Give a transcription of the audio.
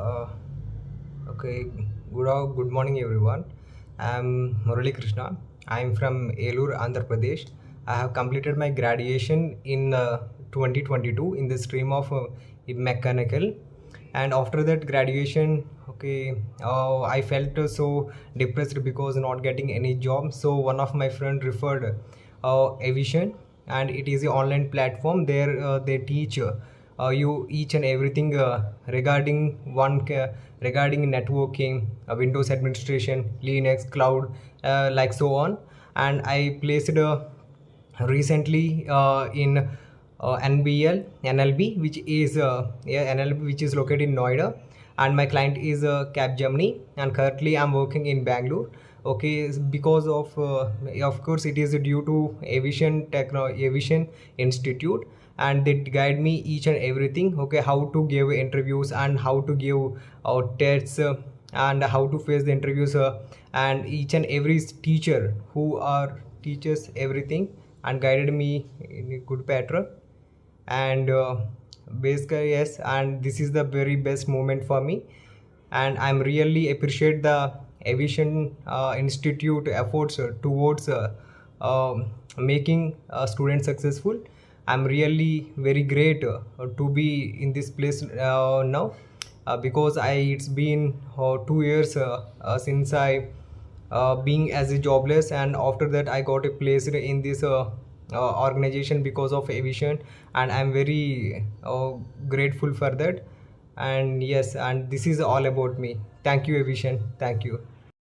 Uh, okay, good morning everyone. I'm Murali Krishna. I'm from Eluru Andhra Pradesh. I have completed my graduation in 2022 in the stream of mechanical, and after that graduation, I felt so depressed because not getting any job. So one of my friend referred Evision, and it is an online platform. There they teach you each and everything regarding networking, Windows administration, Linux, cloud, like so on. And I placed recently in NLB, which is NLB, which is located in Noida, and my client is CAPGEMINI, and currently I'm working in Bangalore. Okay, because of course it is due to Evision Institute, and they guide me each and everything. Okay, how to give interviews and how to give tests. And how to face the interviews, and each and every teacher who are teaches everything and guided me in a good pattern. And basically yes, and this is the very best moment for me, and I'm really appreciate the Aviation Institute efforts towards making students successful. I'm really very great to be in this place now, because it's been 2 years since I being as a jobless, and after that I got a place in this organization because of Aviation, and I'm very grateful for that. And yes, and this is all about me. Thank you Aviation, thank you.